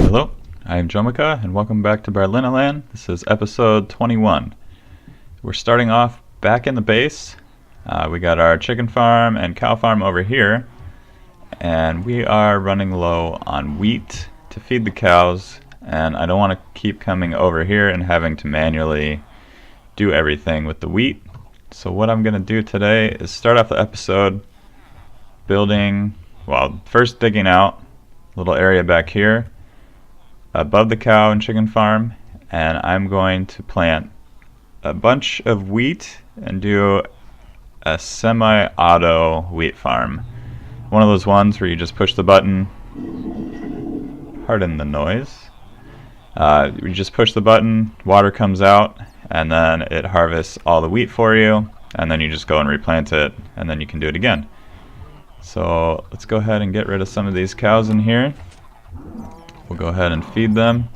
Hello, I am Jomika, and welcome back to Barlynaland. This is episode 21. We're starting off back in the base. We got our chicken farm and cow farm over here, and we are running low on wheat to feed the cows, and I don't want to keep coming over here and having to manually do everything with the wheat. So what I'm going to do today is start off the episode first digging out a little area back here above the cow and chicken farm, and I'm going to plant a bunch of wheat and do a semi-auto wheat farm. One of those ones where you just push the button, pardon the noise, you just push the button, water comes out, and then it harvests all the wheat for you, and then you just go and replant it, and then you can do it again. So let's go ahead and get rid of some of these cows in here. We'll go ahead and feed them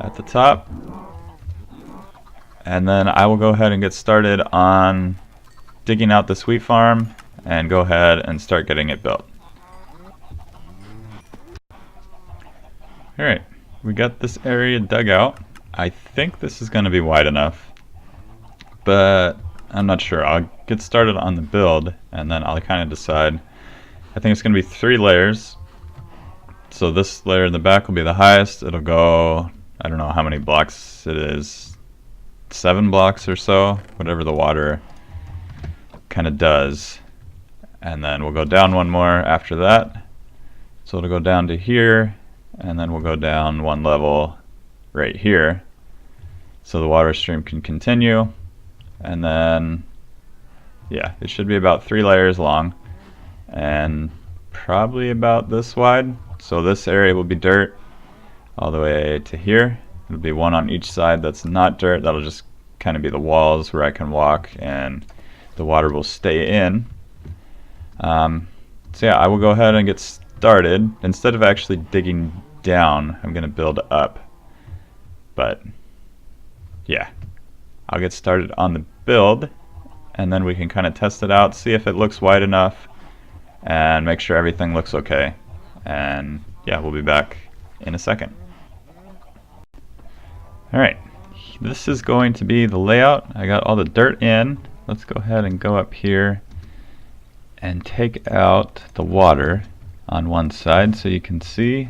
at the top, and then I will go ahead and get started on digging out this wheat farm and go ahead and start getting it built. Alright, we got this area dug out. I think this is going to be wide enough, but I'm not sure. I'll get started on the build and then I'll kind of decide. I think it's going to be 3 layers. So this layer in the back will be the highest. It'll go, I don't know how many blocks it is, 7 blocks or so, whatever the water kind of does. And then we'll go down one more after that. So it'll go down to here, and then we'll go down 1 level right here, so the water stream can continue. And then, yeah, it should be about 3 layers long, and probably about this wide. So this area will be dirt all the way to here. It'll be one on each side that's not dirt. That'll just kind of be the walls where I can walk and the water will stay in. So yeah, I will go ahead and get started. Instead of actually digging down, I'm going to build up. But yeah, I'll get started on the build, and then we can kind of test it out, see if it looks wide enough, and make sure everything looks okay. And yeah, we'll be back in a second. Alright, this is going to be the layout. I got all the dirt in. Let's go ahead and go up here and take out the water on one side so you can see.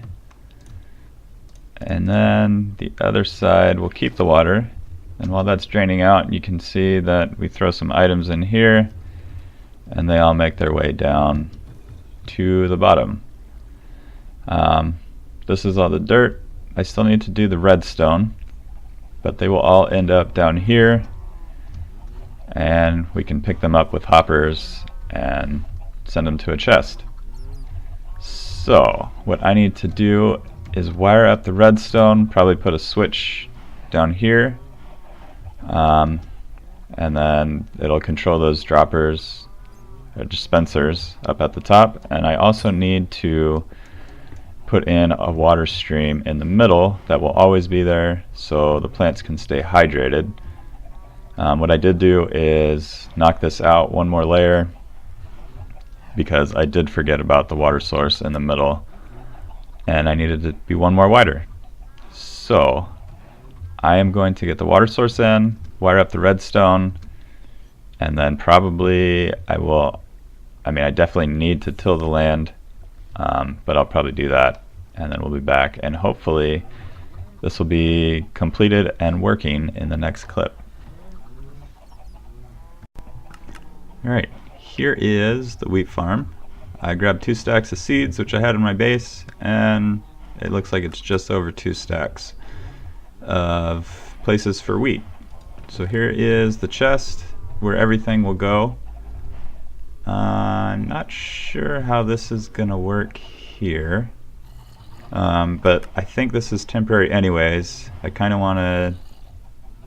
And then the other side will keep the water. And while that's draining out, you can see that we throw some items in here and they all make their way down to the bottom. This is all the dirt. I still need to do the redstone, but they will all end up down here, and we can pick them up with hoppers and send them to a chest. So what I need to do is wire up the redstone, probably put a switch down here, and then it'll control those droppers or dispensers up at the top. And I also need to put in a water stream in the middle that will always be there so the plants can stay hydrated. What I did do is knock this out 1 more layer because I did forget about the water source in the middle, and I needed to be 1 more wider. So I am going to get the water source in, wire up the redstone, and then probably I definitely need to till the land, but I'll probably do that, and then we'll be back, and hopefully this will be completed and working in the next clip. Alright, here is the wheat farm. I grabbed 2 stacks of seeds, which I had in my base, and it looks like it's just over 2 stacks of places for wheat. So here is the chest where everything will go. I'm not sure how this is gonna work here, but I think this is temporary anyways. I kind of want to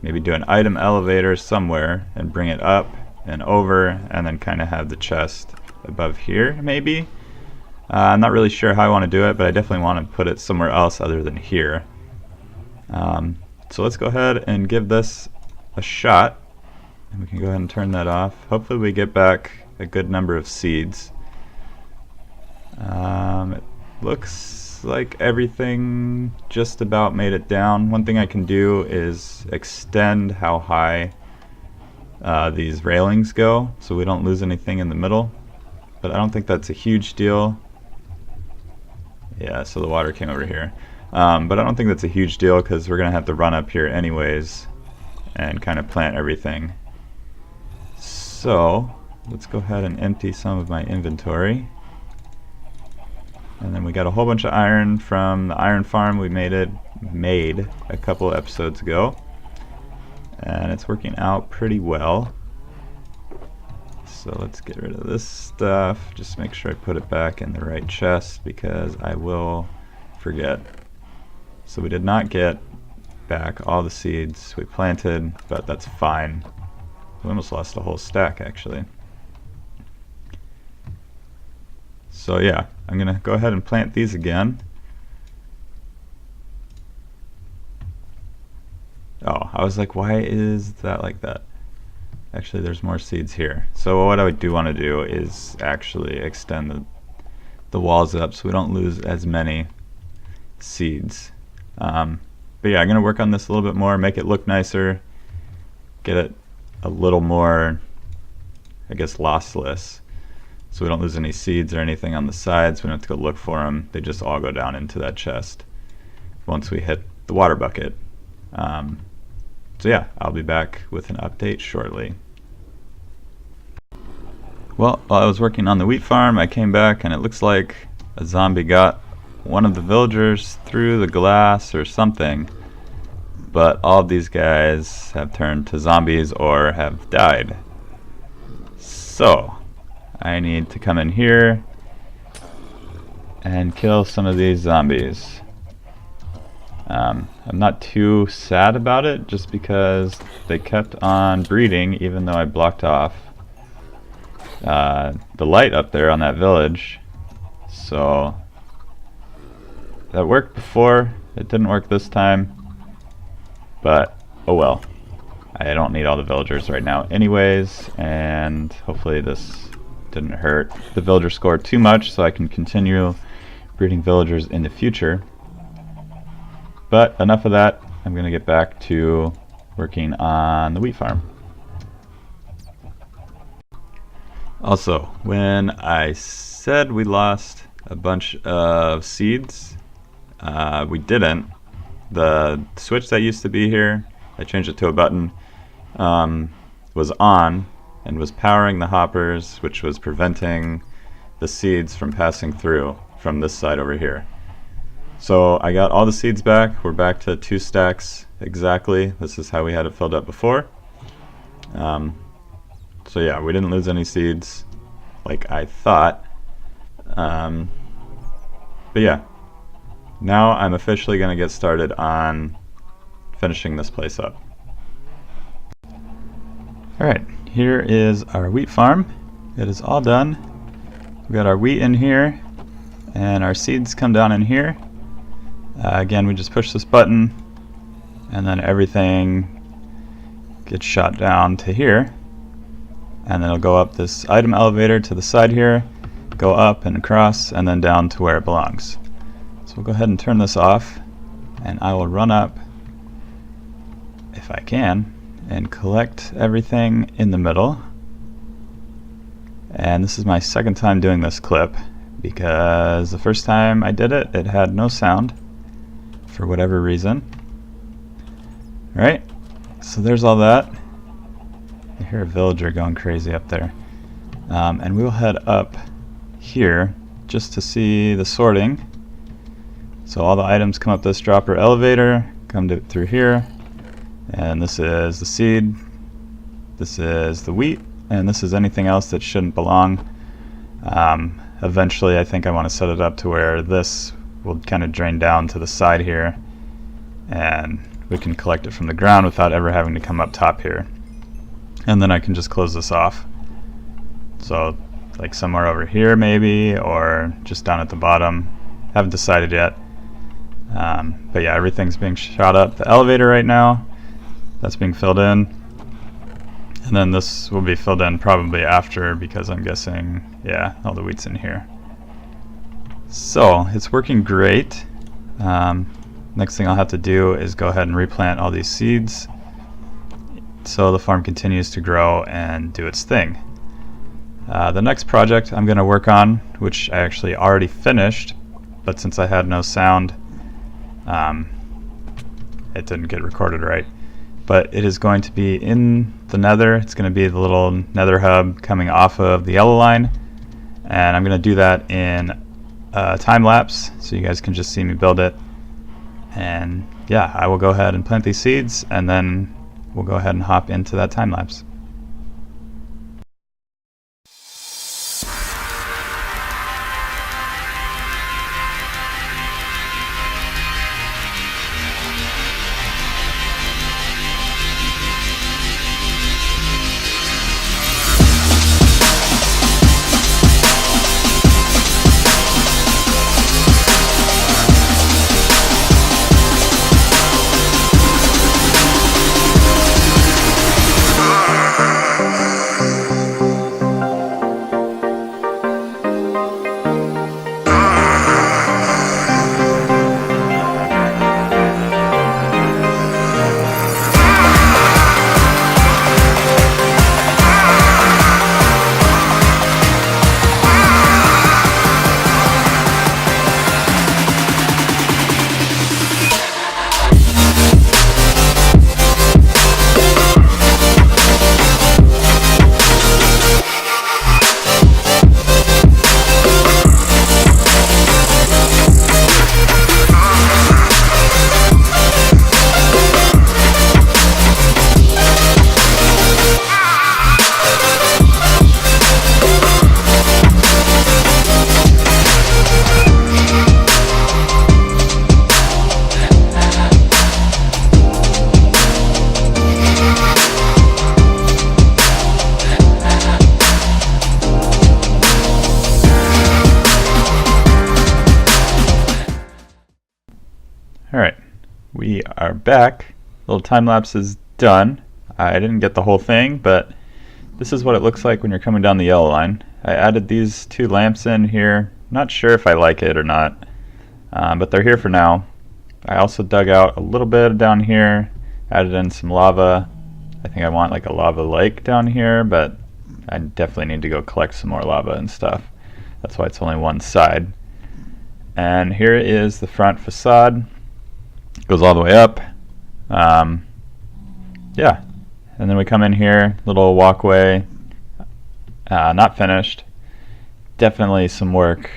maybe do an item elevator somewhere and bring it up and over, and then kind of have the chest above here maybe. I'm not really sure how I want to do it, but I definitely want to put it somewhere else other than here. So let's go ahead and give this a shot, and we can go ahead and turn that off. Hopefully we get back a good number of seeds. looks like everything just about made it down. One thing I can do is extend how high these railings go so we don't lose anything in the middle, but I don't think that's a huge deal. Yeah, so the water came over here. But I don't think that's a huge deal because we're gonna have to run up here anyways and kind of plant everything. So let's go ahead and empty some of my inventory. And then we got a whole bunch of iron from the iron farm we made a couple episodes ago. And it's working out pretty well. So let's get rid of this stuff. Just make sure I put it back in the right chest because I will forget. So we did not get back all the seeds we planted, but that's fine. We almost lost a whole stack actually. So yeah, I'm gonna go ahead and plant these again. Oh, I was like, why is that like that? Actually, there's more seeds here. So what I do want to do is actually extend the walls up so we don't lose as many seeds. But yeah, I'm going to work on this a little bit more, make it look nicer, get it a little more, I guess, lossless. So we don't lose any seeds or anything on the sides. We don't have to go look for them. They just all go down into that chest once we hit the water bucket. So yeah, I'll be back with an update shortly. Well, while I was working on the wheat farm, I came back and it looks like a zombie got one of the villagers through the glass or something. But all of these guys have turned to zombies or have died. So I need to come in here and kill some of these zombies. I'm not too sad about it just because they kept on breeding even though I blocked off the light up there on that village. So that worked before, it didn't work this time, but oh well. I don't need all the villagers right now anyways, and hopefully this didn't hurt the villager score too much so I can continue breeding villagers in the future. But enough of that, I'm going to get back to working on the wheat farm. Also, when I said we lost a bunch of seeds, we didn't. The switch that used to be here, I changed it to a button, was on and was powering the hoppers, which was preventing the seeds from passing through from this side over here. So I got all the seeds back. We're back to 2 stacks exactly. This is how we had it filled up before. So yeah, we didn't lose any seeds like I thought. But yeah, now I'm officially going to get started on finishing this place up. Alright, here is our wheat farm. It is all done. We got our wheat in here and our seeds come down in here. Again, we just push this button and then everything gets shot down to here, and then it'll go up this item elevator to the side here, go up and across, and then down to where it belongs. So we'll go ahead and turn this off, and I will run up, if I can, and collect everything in the middle. And this is my second time doing this clip because the first time I did it, it had no sound for whatever reason. Alright, so there's all that. I hear a villager going crazy up there. And we'll head up here just to see the sorting. So all the items come up this dropper elevator, come through here, and this is the seed, this is the wheat, and this is anything else that shouldn't belong. Eventually I think I want to set it up to where this will kind of drain down to the side here, and we can collect it from the ground without ever having to come up top here. And then I can just close this off. So like somewhere over here maybe, or just down at the bottom. Haven't decided yet. But yeah, everything's being shot up. The elevator right now, that's being filled in. And then this will be filled in probably after, because I'm guessing, yeah, all the wheat's in here. So it's working great. Next thing I'll have to do is go ahead and replant all these seeds so the farm continues to grow and do its thing. The next project I'm going to work on, which I actually already finished, but since I had no sound, it didn't get recorded right. But it is going to be in the Nether. It's going to be the little Nether hub coming off of the yellow line, and I'm going to do that in time lapse so you guys can just see me build it. And yeah, I will go ahead and plant these seeds, and then we'll go ahead and hop into that time lapse. Alright, we are back. Little time lapse is done. I didn't get the whole thing, but this is what it looks like when you're coming down the yellow line. I added these 2 lamps in here. Not sure if I like it or not, but they're here for now. I also dug out a little bit down here, added in some lava. I think I want like a lava lake down here, but I definitely need to go collect some more lava and stuff. That's why it's only one side. And here is the front facade. Goes all the way up. Yeah, and then we come in here, little walkway, not finished. Definitely some work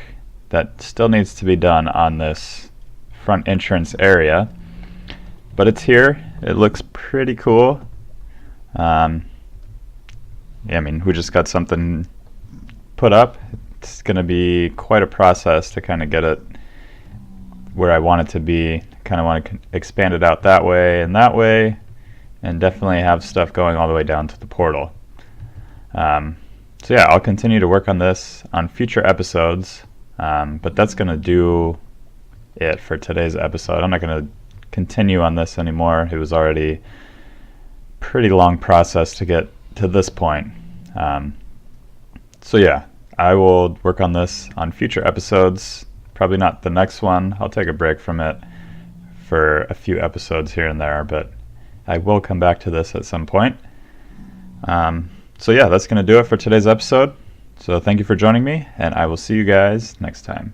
that still needs to be done on this front entrance area, but it's here. It looks pretty cool. Yeah, I mean, we just got something put up. It's going to be quite a process to kind of get it where I want it to be. Kind of want to expand it out that way, and definitely have stuff going all the way down to the portal. So yeah, I'll continue to work on this on future episodes, but that's going to do it for today's episode. I'm not going to continue on this anymore. It was already a pretty long process to get to this point. So yeah, I will work on this on future episodes. Probably not the next one. I'll take a break from it for a few episodes here and there, but I will come back to this at some point. So yeah, that's going to do it for today's episode. So thank you for joining me, and I will see you guys next time.